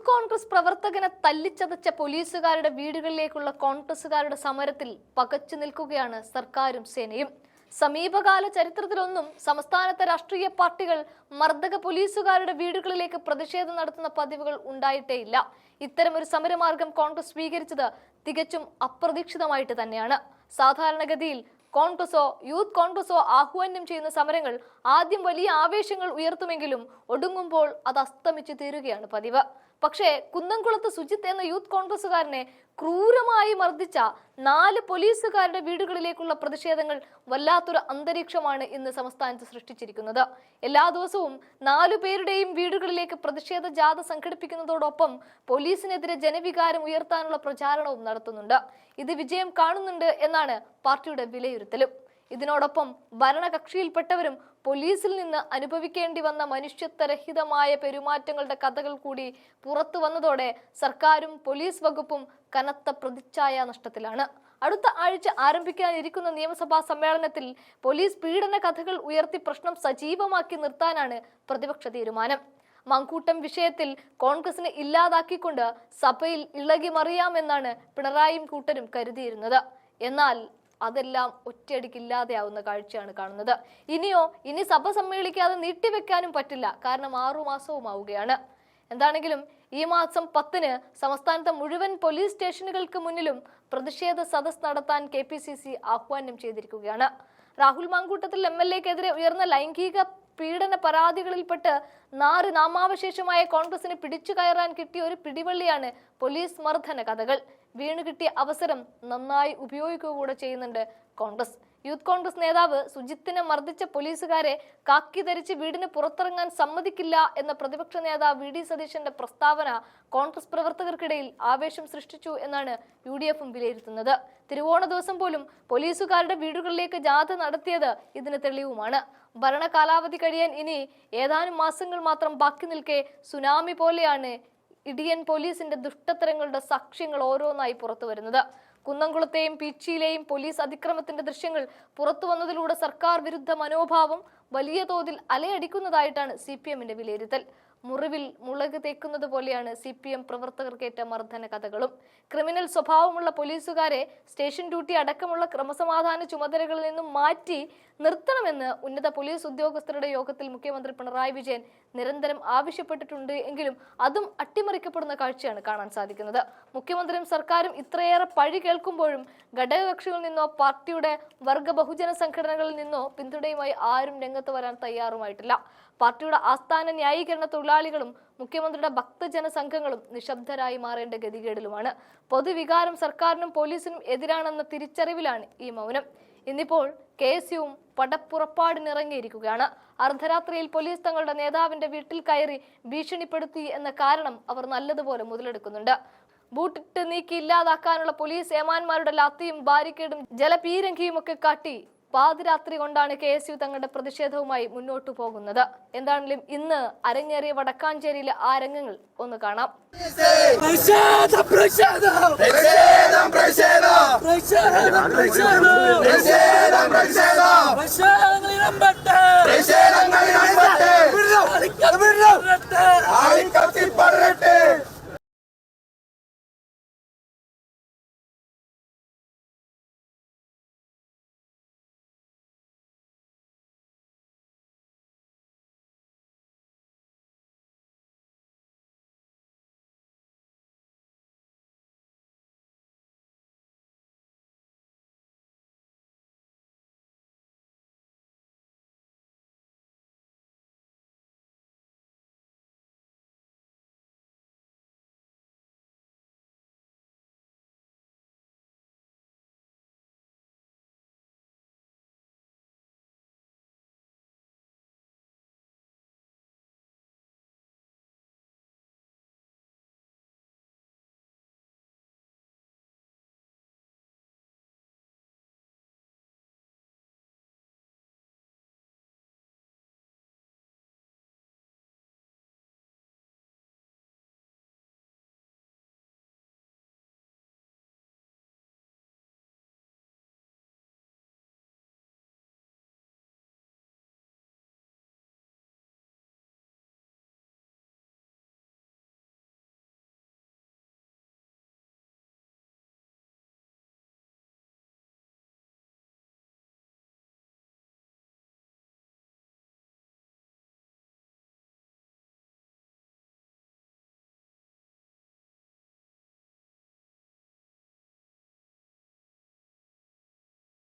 Youth Congress പ്രവർത്തകനെ തല്ലിച്ചതച്ച പോലീസുകാരുടെ വീടുകളിലേക്കുള്ള കോൺഗ്രസുകാരുടെ സമരത്തിൽ പകച്ചു നിൽക്കുകയാണ് സർക്കാരും സേനയും. സമീപകാല ചരിത്രത്തിലൊന്നും സംസ്ഥാനത്തെ രാഷ്ട്രീയ പാർട്ടികൾ മർദ്ദക പോലീസുകാരുടെ വീടുകളിലേക്ക് പ്രതിഷേധം നടത്തുന്ന പതിവുകൾ ഉണ്ടായിട്ടേയില്ല. ഇത്തരമൊരു സമരമാർഗം കോൺഗ്രസ് സ്വീകരിച്ചത് തികച്ചും അപ്രതീക്ഷിതമായിട്ട് തന്നെയാണ്. സാധാരണഗതിയിൽ കോൺഗ്രസോ യൂത്ത് കോൺഗ്രസോ ആഹ്വാനം ചെയ്യുന്ന സമരങ്ങൾ ആദ്യം വലിയ ആവേശങ്ങൾ ഉയർത്തുമെങ്കിലും ഒടുങ്ങുമ്പോൾ അത് അസ്തമിച്ചു തീരുകയാണ് പതിവ്. പക്ഷേ കുന്നംകുളത്ത് സുജിത്ത് എന്ന യൂത്ത് കോൺഗ്രസുകാരനെ ക്രൂരമായി മർദ്ദിച്ച 4 പോലീസുകാരുടെ വീടുകളിലേക്കുള്ള പ്രതിഷേധങ്ങൾ വല്ലാത്തൊരു അന്തരീക്ഷമാണ് ഇന്ന് സംസ്ഥാനത്ത് സൃഷ്ടിച്ചിരിക്കുന്നത്. എല്ലാ ദിവസവും 4 പേരുടെയും വീടുകളിലേക്ക് പ്രതിഷേധ ജാഥ സംഘടിപ്പിക്കുന്നതോടൊപ്പം പോലീസിനെതിരെ ജനവികാരം ഉയർത്താനുള്ള പ്രചാരണവും നടത്തുന്നുണ്ട്. ഇത് വിജയം കാണുന്നുണ്ട് എന്നാണ് പാർട്ടിയുടെ വിലയിരുത്തലും. ഇതിനോടൊപ്പം ഭരണകക്ഷിയിൽപ്പെട്ടവരും പോലീസിൽ നിന്ന് അനുഭവിക്കേണ്ടി വന്ന മനുഷ്യത്വരഹിതമായ പെരുമാറ്റങ്ങളുടെ കഥകൾ കൂടി പുറത്തു വന്നതോടെ സർക്കാരും പോലീസ് വകുപ്പും കനത്ത പ്രതിച്ഛായ നഷ്ടത്തിലാണ്. അടുത്ത ആഴ്ച ആരംഭിക്കാനിരിക്കുന്ന നിയമസഭാ സമ്മേളനത്തിൽ പോലീസ് പീഡന കഥകൾ ഉയർത്തി പ്രശ്നം സജീവമാക്കി നിർത്താനാണ് പ്രതിപക്ഷ തീരുമാനം. മങ്കൂട്ടം വിഷയത്തിൽ കോൺഗ്രസിനെ ഇല്ലാതാക്കിക്കൊണ്ട് സഭയിൽ ഇളകി മറിയാമെന്നാണ് പിണറായിയും കൂട്ടരും കരുതിയിരുന്നത്. എന്നാൽ അതെല്ലാം ഒറ്റയടിക്കില്ലാതെയാവുന്ന കാഴ്ചയാണ് കാണുന്നത്. ഇനി സഭ സമ്മേളിക്കാതെ നീട്ടിവെക്കാനും പറ്റില്ല. കാരണം 6 മാസവും ആവുകയാണ്. എന്താണെങ്കിലും ഈ മാസം 10-ന് സംസ്ഥാനത്തെ മുഴുവൻ പോലീസ് സ്റ്റേഷനുകൾക്ക് മുന്നിലും പ്രതിഷേധ സദസ് നടത്താൻ KPCC ആഹ്വാനം ചെയ്തിരിക്കുകയാണ്. രാഹുൽ മാങ്കൂട്ടത്തിൽ MLA-ക്കെതിരെ ഉയർന്ന ലൈംഗിക പീഡന പരാതികളിൽപ്പെട്ട് നാമാവശേഷമായ കോൺഗ്രസിന് പിടിച്ചു കയറാൻ കിട്ടിയ ഒരു പിടിവള്ളിയാണ് പോലീസ് മർദ്ദന കഥകൾ. വീണു കിട്ടിയ അവസരം നന്നായി ഉപയോഗിക്കുക കൂടെ ചെയ്യുന്നുണ്ട് കോൺഗ്രസ്. യൂത്ത് കോൺഗ്രസ് നേതാവ് സുജിത്തിനെ മർദ്ദിച്ച പോലീസുകാരെ കാക്കി ധരിച്ച് വീടിന് പുറത്തിറങ്ങാൻ സമ്മതിക്കില്ല എന്ന പ്രതിപക്ഷ നേതാവ് VD സതീശന്റെ പ്രസ്താവന കോൺഗ്രസ് പ്രവർത്തകർക്കിടയിൽ ആവേശം സൃഷ്ടിച്ചു എന്നാണ് UDF-ഉം വിലയിരുത്തുന്നത്. തിരുവോണ ദിവസം പോലും പോലീസുകാരുടെ വീടുകളിലേക്ക് ജാഥ നടത്തിയത് ഇതിന് തെളിവുമാണ്. ഭരണകാലാവധി കഴിയാൻ ഇനി ഏതാനും മാസങ്ങൾ മാത്രം ബാക്കി നിൽക്കെ സുനാമി പോലെയാണ് ഇടിയൻ പോലീസിന്റെ ദുഷ്ടത്തരങ്ങളുടെ സാക്ഷ്യങ്ങൾ ഓരോന്നായി പുറത്തു വരുന്നത്. കുന്നംകുളത്തെയും പീച്ചിയിലെയും പോലീസ് അതിക്രമത്തിന്റെ ദൃശ്യങ്ങൾ പുറത്തു വന്നതിലൂടെ സർക്കാർ വിരുദ്ധ മനോഭാവം വലിയ തോതിൽ അലയടിക്കുന്നതായിട്ടാണ് CPM-ന്റെ വിലയിരുത്തൽ. മുറിവിൽ മുളക് തേക്കുന്നത് പോലെയാണ് CPM പ്രവർത്തകർക്കേറ്റ മർദ്ദന കഥകളും. ക്രിമിനൽ സ്വഭാവമുള്ള പോലീസുകാരെ സ്റ്റേഷൻ ഡ്യൂട്ടി അടക്കമുള്ള ക്രമസമാധാന ചുമതലകളിൽ നിന്നും മാറ്റി നിർത്തണമെന്ന് ഉന്നത പോലീസ് ഉദ്യോഗസ്ഥരുടെ യോഗത്തിൽ മുഖ്യമന്ത്രി പിണറായി വിജയൻ നിരന്തരം ആവശ്യപ്പെട്ടിട്ടുണ്ട്. എങ്കിലും അതും അട്ടിമറിക്കപ്പെടുന്ന കാഴ്ചയാണ് കാണാൻ സാധിക്കുന്നത്. മുഖ്യമന്ത്രിയും സർക്കാരും ഇത്രയേറെ പഴി കേൾക്കുമ്പോഴും ഘടകകക്ഷികളിൽ നിന്നോ പാർട്ടിയുടെ വർഗ ബഹുജന സംഘടനകളിൽ നിന്നോ പിന്തുണയുമായി ആരും രംഗത്ത് വരാൻ തയ്യാറുമായിട്ടില്ല. പാർട്ടിയുടെ ആസ്ഥാന ന്യായീകരണ തൊഴിലാളികളും മുഖ്യമന്ത്രിയുടെ ഭക്തജന സംഘങ്ങളും നിശബ്ദരായി മാറേണ്ട ഗതികേടിലുമാണ്. പൊതുവികാരം സർക്കാരിനും പോലീസിനും എതിരാണെന്ന തിരിച്ചറിവിലാണ് ഈ മൗനം. ഇന്നിപ്പോൾ KSU-വും പടപ്പുറപ്പാടിനിറങ്ങിയിരിക്കുകയാണ്. അർദ്ധരാത്രിയിൽ പോലീസ് തങ്ങളുടെ നേതാവിന്റെ വീട്ടിൽ കയറി ഭീഷണിപ്പെടുത്തി എന്ന കാരണം അവർ നല്ലതുപോലെ മുതലെടുക്കുന്നുണ്ട്. ബൂട്ടിട്ട് നീക്കി ഇല്ലാതാക്കാനുള്ള പോലീസ് ഏമാന്മാരുടെ ലാത്തിയും ബാരിക്കേഡും ജലപീരങ്കിയും ഒക്കെ കാട്ടി പാതിരാത്രി കൊണ്ടാണ് KSU തങ്ങളുടെ പ്രതിഷേധവുമായി മുന്നോട്ടു പോകുന്നത്. എന്താണെങ്കിലും ഇന്ന് അരങ്ങേറിയ വടക്കാഞ്ചേരിയിലെ ആ രംഗങ്ങൾ ഒന്ന് കാണാം. പ്രതിഷേധം